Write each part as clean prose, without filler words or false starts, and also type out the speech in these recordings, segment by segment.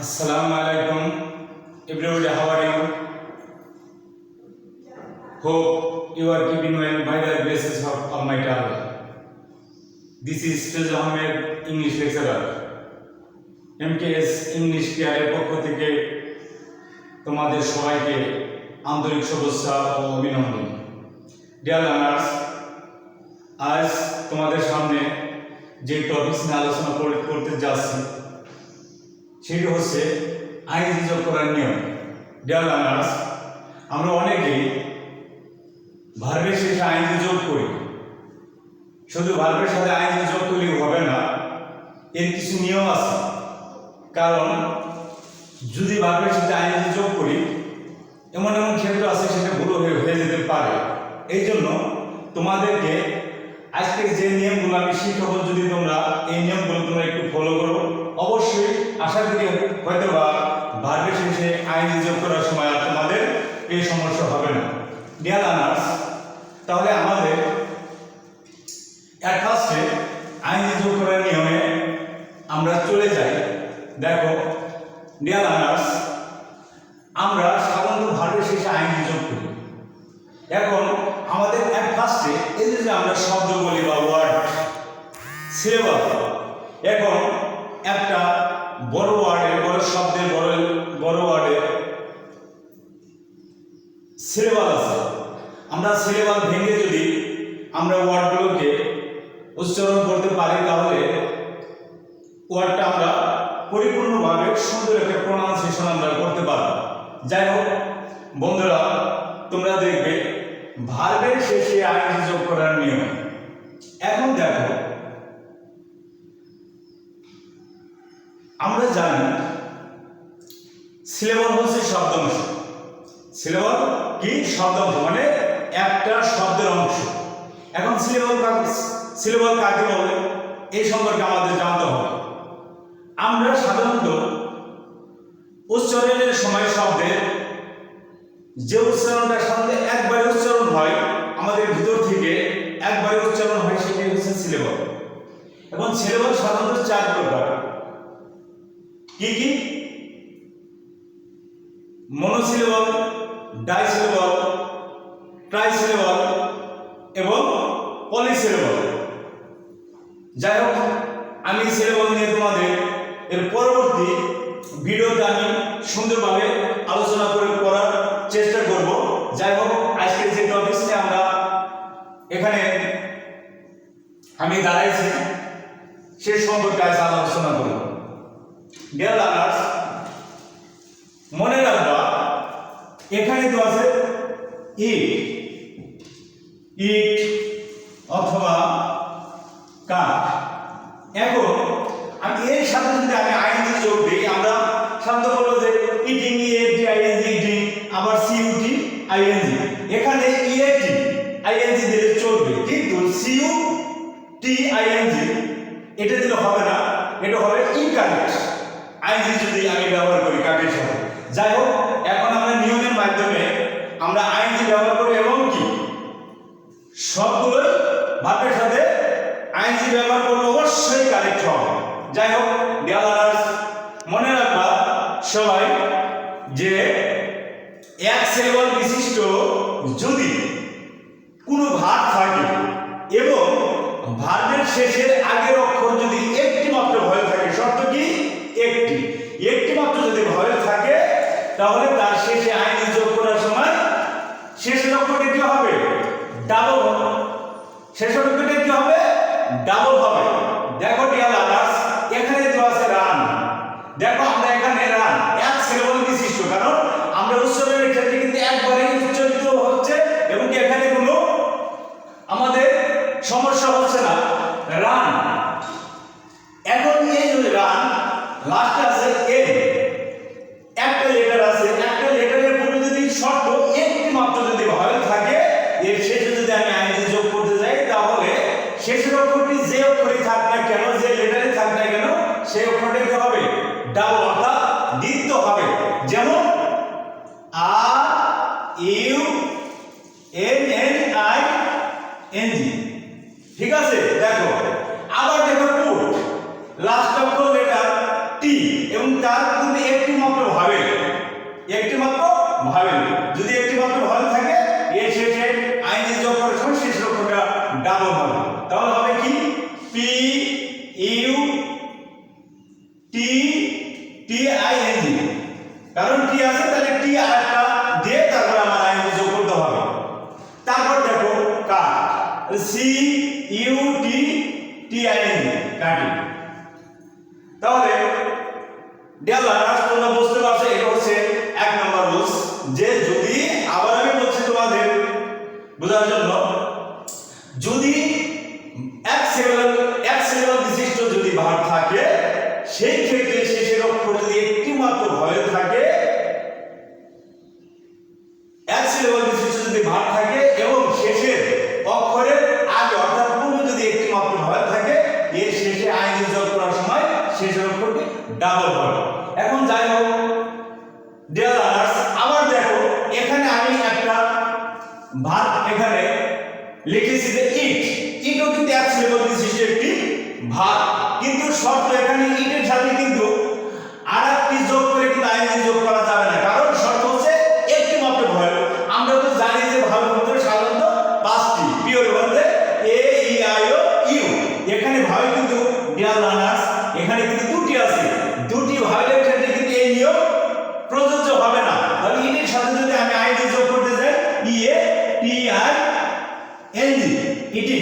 Assalamu alaikum, everybody. How are you? Hope you are keeping well by the graces of Almighty Allah. This is Faiz Ahmed, English lecturer. MKS English কেয়ারের পক্ষ থেকে তোমাদের সবাইকে আন্তরিক শুভেচ্ছা ও অভিনন্দন। Dear learners, আজ তোমাদের সামনে যে টপিক নিয়ে আলোচনা করতে যাচ্ছি সেটি হচ্ছে আইনজি যোগ করার নিয়ম। ডিয়ার লার্নার্স, আমরা অনেকেই ভার্বের শেষে আইনজি যোগ করি। শুধু ভার্বের সাথে আইনজি যোগ করলেই হবে না, এর কিছু নিয়ম আছে। কারণ যদি ভার্বের সাথে আইনজি যোগ করি এমন এমন ক্ষেত্র আছে সেটা ভুল হয়ে যেতে পারে। এই জন্য তোমাদেরকে আজকের যে নিয়মগুলো আমি শিখাবো, যদি তোমরা এই নিয়মগুলো তোমরা একটু ফলো করো, অবশ্যই আশা করি হয়তো বা ভার্বের শেষে আইনজি যোগ করার সময় আর তোমাদের এই সমস্যা হবে না। ডিয়ার লার্নার্স, তাহলে আমাদের ফার্স্টে আইনজি যোগ করার নিয়মে আমরা চলে যাই। দেখো ডিয়ার লার্নার্স, আমরা সাধারণত ভার্বের শেষে আইনজি যোগ করি। এখন আমাদের ফার্স্টে এই যে আমরা শব্দ বলি বা ওয়ার্ড সিলেবাল, এখন একটা বড় ওয়ার্ডের বড় শব্দের বড় ওয়ার্ডের সিলেবাল আছে। আমরা সিলেবাল ভেঙে যদি আমরা ওয়ার্ডগুলোকে উচ্চারণ করতে পারি তাহলে ওয়ার্ডটা আমরা পরিপূর্ণভাবে সুন্দর একটা প্রোনাউন্সিয়েশন আমরা করতে পারব। যাই হোক বন্ধুরা, তোমরা দেখবে ভার্বের শেষে আইনজি যোগ করার নিয়ম। এখন দেখো, আমরা জানি সিলেবাল হচ্ছে শব্দাংশ। সিলেবাল কি? শব্দাংশ, মানে একটা শব্দের অংশ। এখন সিলেবাল কাকে বলে এই সম্পর্কে আমাদের জানতে হবে। আমরা সাধারণত উচ্চারণের সময় শব্দের যে উচ্চারণটা সাধারণত একবারে উচ্চারণ হয়, আমাদের ভিতর থেকে একবারে উচ্চারণ হয়, সেটাই হচ্ছে সিলেবাল। এখন সিলেবাল সাধারণত চার প্রকার। কি কি? মনোসিলেবাল, ডাইসিলেবাল, ট্রাইসিলেবাল এবং পলিসিলেবাল। যাই হোক, আমি সিলেবাল নিয়ে তোমাদের এর পরবর্তী ভিডিওতে আমি সুন্দরভাবে আলোচনা করার চেষ্টা করব। যাই হোক, আজকের যে টপিকসটা আমরা এখানে আমি দাঁড়াইছি সে সম্পর্কে আজ আলোচনা করব। ডিয়ার লার্নার্স, মনে রাখবা এখানে তো আছে ইট অথবা কাঠ। এখন আমি এর সাথে যদি আমি আইএনজি যোগ দিই, আমরা সাধারণত বলবো যে ইটিং, ইএটি আইএনজি ইটিং, আবার সিইউটি আইএনজি। এখানে ইএটি আইএনজি দিলে চলবে, কিন্তু সিইউটি আইএনজি এটা দিলে হবে না, এটা হবে ইনকারেক্ট আইএনজি যদি আমি ব্যবহার করি কাঠের সাথে। যাই হোক, এখন আমরা নিয়মের মাধ্যমে আমরা আইএনজি ব্যবহার করি এবং কি সবগুলোই ভার্বের সাথে আইএনজি ব্যবহার করলে অবশ্যই কারেক্ট হবে। যাই হোক ডিয়ার লার্নার্স, মনে রাখবা সবাই যে এক সিলেবাল বিশিষ্ট যদি কোনো ভার্ব থাকে এবং ভার্বের শেষের আগের অক্ষর যদি একটি মাত্র ভয়েল থাকে, শর্ত কি? একটি মাত্র যদি ভয়েল থাকে তাহলে তার শেষে আইএনজি যোগ করার সময় শেষের অক্ষরটি কি হবে? ডাবল হবে। শেষের অক্ষরটি কি হবে? ডাবল হবে। দেখো ডিয়ার লার্নার্স, এখানে তো আছে রান। দেখো আমরা এখানে রান এক সিলেবাল বিশিষ্ট, কারণ আমরা উচ্চারণের ক্ষেত্রে কিন্তু একবারে উচ্চারিত হচ্ছে এবং কি এখানে কোনো আমাদের সমস্যা হচ্ছে না। রান, এখন এই যে রান লাস্টে আছে এন, একটা লেটার আছে, একটা লেটারের পরে যদি শর্ত একটি মাত্র যদি ভয়েল থাকে, এর শেষে যদি আমি আইএনজি যোগ করতে যাই তাহলে শেষের অক্ষরটি যে অক্ষরই থাক না কেন, যে লেটারে থাক না কেন, সেই অক্ষরটি কি হবে? ডাবল, অর্থাৎ দ্বিতীয় হবে। যেমন R U N N I N G, ঠিক আছে? দেখো আবার দেখো পুট, লাস্ট অক্ষর লেটার টি এবং তার পূর্বে তাহলে হবে কি P U T T I N G, কারণ টি আছে তাহলে টি আর একটা দিয়ে তারপর আমার আইএনজি যোগ করতে হবে। তারপর দেখো cut, C U T T I N G, কাটি। তাহলে ডিয়ার লার্নার্স তোমরা বুঝতে পারছো এটা হচ্ছে 1 নম্বর রুলস, যে যদি আবার আমি বলছি তোমাদের বোঝার জন্য, যদি এক সিলেবল বিশিষ্ট যদি ভার্ব থাকে সেই ক্ষেত্রে শেষের অক্ষর যদি একটি মাত্র ভয়েল থাকে, এক সিলেবল বিশিষ্ট যদি ভার্ব থাকে এবং শেষের অক্ষরের আগে অর্থাৎ পূর্বে যদি একটি মাত্র ভয়েল থাকে, এর শেষে আইএনজি যোগ করার সময় শেষের অক্ষরটি ডাবল হবে। এখন যাই হোক ডিয়ার লার্নার্স, আবার দেখো এখানে আমি একটা ভার্ব এখানে লিখেছি যে ইট, ইটও কিন্তু এক সিলেবল বিশিষ্ট একটি ভার্ব, কিন্তু শর্ত এখানে ইটের সাথে কিন্তু আরেকটি যোগ করে কিন্তু আইএনজি যোগ করা যাবে না, কারণ শর্ত হচ্ছে একটি মাত্র ভয়েল। আমরা তো জানি যে ভার্ব হচ্ছে সাধারণত 5টি, পিওর বলতে এ ই আই ও ইউ, এখানে ভয়েল কিন্তু ডিয়ার লার্নার্স এখানে কিন্তু দুটি আছে, দুটি ভয়েলের ক্ষেত্রে কিন্তু এই নিয়ম প্রযোজ্য হবে না। তাহলে ইটের সাথে যদি আমি আইএনজি যোগ করতে যাই, ই এ টি আর এন জি, ইটি।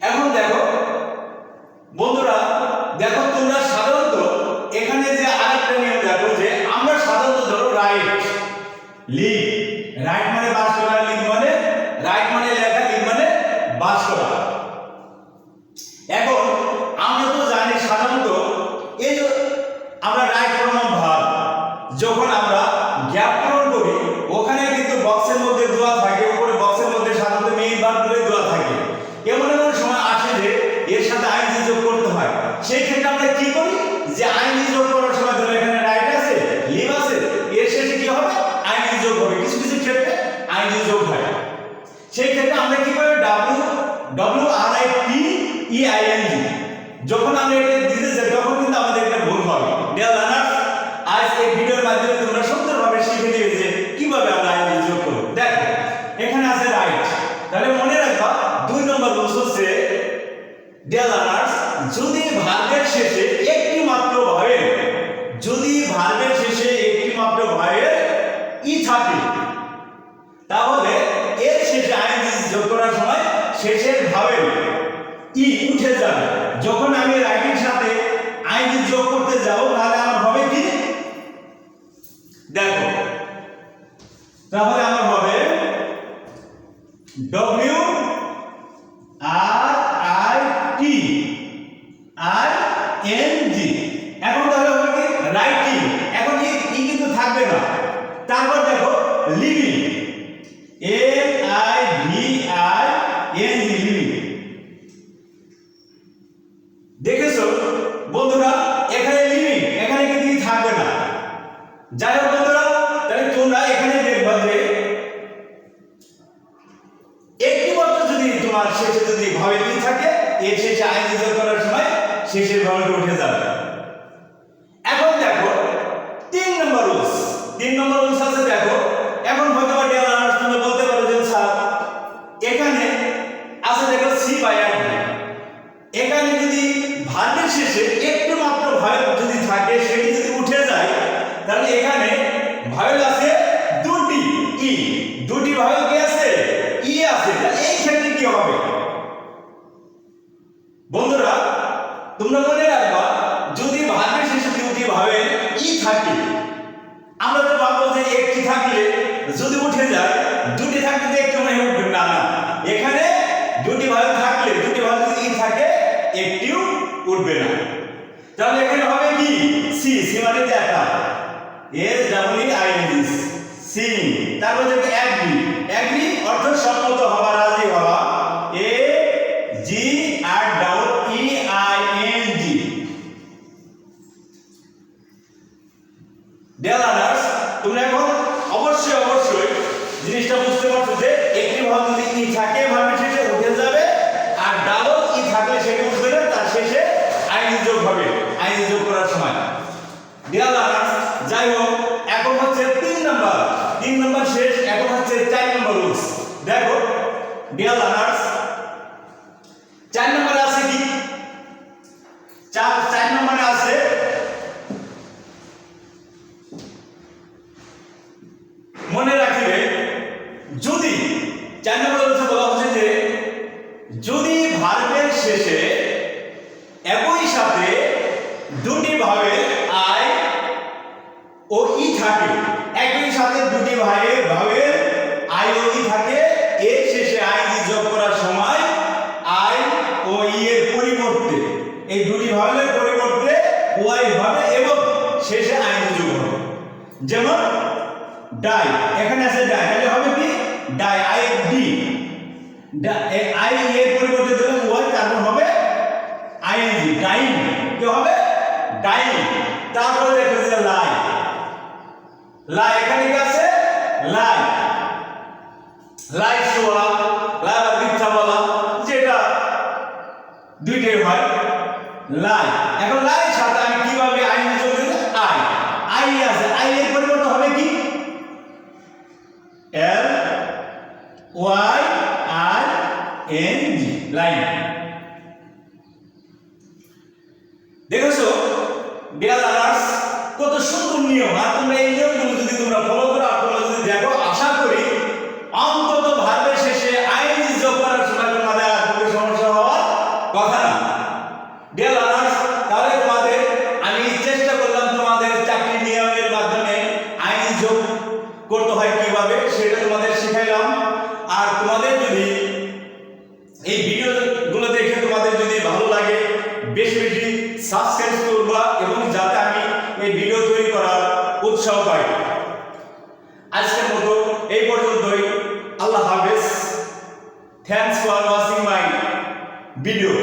এখন দেখো বন্ধুরা, দেখো তোমরা সাধারণত এখানে যে আরেকটা নিয়ম দেখো, যে আমরা সাধারণত ধরো রাইট লিভ, রাইট মানে বাস করা, লিভ মানে রাইট মানে লেখা, লিভ মানে বাস করা। এখন আমরা তো জানি সাধারণত এই যে আমরা রাইট প্রনাউন ভার্ব যখন আমরা গ্যাপ পূরণ করি, ওখানে কিন্তু বক্সের মধ্যে দেওয়া থাকে, উপরে বক্সের মধ্যে সাধারণত মেইন ভার্বগুলো দেওয়া থাকে। এমন এমন সময় আসে যে এর সাথে আইএনজি যোগ করতে হয়, সেই ক্ষেত্রে আমরা কি করি, যে আইএনজি যোগ করার সময় ধরো এখানে রাইট আছে, লিভ আছে, এর শেষে কি হবে, আইএনজি যোগ হবে। কিছু কিছু ক্ষেত্রে আইএনজি যোগ হয়, সেই ক্ষেত্রে আমরা কি করি, W R I T E I N G, যখন আমরা এটা দিতে যাই তখন কিন্তু আমাদের এটা ভুল হবে। ডিয়ার লার্নার্স, আজ এই ভিডিওর মাধ্যমে তোমরা সুন্দরভাবে শিখে নিবে যে কিভাবে আমরা আইএনজি যোগ করব। দেখো এখানে আছে রাইট, তাহলে মনে রাখবা 2 নম্বর রুলস হচ্ছে ডিয়ার লার্নার্স, যদি ভার্বের শেষে একটি মাত্র ভয়েল, যদি ভার্বের শেষে একটি মাত্র ভয়েল ই থাকে, তাহলে এর শেষে আইএনজি যোগ করার সময় শেষের ভয়েল ই উঠে যাবে। যখন আমি রাইটের সাথে আইএনজি যোগ করতে যাব, তাহলে আমার হবে কি, দেখো তাহলে আমার হবে W R I T R N G. এখন তাহলে হবে কি, রাইটিং, এখন ই কিন্তু থাকবে না। তারপর দেখো living, A I V I N G, living. দেখেছো বন্ধুরা, এখানে লিভিং, এখানে কিন্তু থাকবে না। যাই হোক বন্ধুরা, তাহলে তোমরা এখানে দেখবা যে একটি মাত্র যদি তোমার শেষে যদি ভয়েল ই থাকে, এর শেষে আইএনজি যোগ করার সময় শেষের ভয়েলটা উঠে যাবে। এখন দেখো 3 নম্বর রুলস, 3 নম্বর রুলস আছে দেখো। এখন হয়তো বা ডিয়ার লার্নার্স তোমরা বলতে পারো যে স্যার এখানে আছে দেখো সি বাই আর, এখানে যদি ভার্বের শেষে একটু মাত্র ভয়েল যদি থাকে, সেটি যদি উঠে যায়, তাহলে এখানে ভয়েল আছে দুটি, ই, দুটি ভয়েল কি আছে, ই আছে। এই ক্ষেত্রে কি হবে বন্ধুরা, তোমরা মনে রাখবা, যদি ভার্বের শেষে দুটি ভয়েল ই থাকে, আমরা তো ভাববো যে একটি থাকলে যদি উঠে যায়, দুটি থাকলে তো একটু মানে উঠবে না, না, এখানে দুটি ভয়েল থাকলে, দুটি ভয়েল যদি ই থাকে, একটিও উঠবে না। তাহলে এখানে হবে কি, সি, সি মানে দেখা, S double E I N G, see. তারপর দেখো এগ্রি, এগ্রি অর্থ সম্মত হওয়া, রাজি হওয়া, A G R double E I N G. Dear learners, তোমরা এখন অবশ্যই জিনিসটা বুঝতে পারছো যে একটি ভার্ব যদি ই থাকে, ভার্বের শেষে উঠে যাবে, আর ডাবল ই থাকলে সেটা উঠবে না, তার শেষে আইএনজি যোগ হবে আইএনজি যোগ করার সময়। ডিয়ার লার্নার্স, যাই হোক এখন হচ্ছে 3 নম্বর শেষ, এখন হচ্ছে 4 নম্বর রুলস। দেখো ডিয়ার লার্নার্স, যদি ভার্বের শেষে একই সাথে দুটি ভাবের আই ও ই থাকে, একই সাথে দুটি ভাবের আই ও ই থাকে, এর শেষে আইনজি যোগ করার সময় আই ও ই এর পরিবর্তে, এই দুটি ভাবের পরিবর্তে ওয়াই হবে এবং শেষে আইনজি যোগ হবে। যেমন ডাই, এখানে আছে ডাই, তাহলে হবে কি ডাই, আই ডি, আই এর পরিবর্তে দিলাম ওয়াই, তারপর হবে আইএনজি, ডাইং, কি হবে ডাইং। তারপরে দেখো যে লাই, লাই এখানে কি আছে লাই, লাই শোয়া, লাই বা মিথ্যা বলা, যেটা দুইটাই হয় লাই। এখন লাই সাথে আমি কিভাবে আইএনজি যোগ দেব, আই, আই আছে, আই এর পরিবর্তে হবে কি এল ওয়াই আর এন জি, লাইন। দেখেছো ডিয়ার লার্নার্স, কত সুন্দর নিয়ম। আর তোমরা এই নিয়মগুলো যদি তোমরা ফলো করো আর তোমরা যদি দেখো, আশা করি অন্তত ভার্বের শেষে আইএনজি যোগ করার সময় তোমাদের আর কোনো সমস্যা হওয়ার কথা না। ডিয়ার লার্নার্স, তাহলে তোমাদের আমি চেষ্টা করলাম তোমাদের চারটি নিয়মের মাধ্যমে আইএনজি যোগ করতে হয় কিভাবে সেটা তোমাদের শিখাইলাম। আর তোমাদের যদি এই ভিডিওগুলো দেখে তোমাদের যদি ভালো লাগে, বেশি বেশি সাবস্ক্রাইব করবা এবং যাতে আমি এই ভিডিও তৈরি করার উৎসাহ পাই। আজকের মতো এই পর্যন্তই। আল্লাহ হাফেজ। Thanks for watching my video.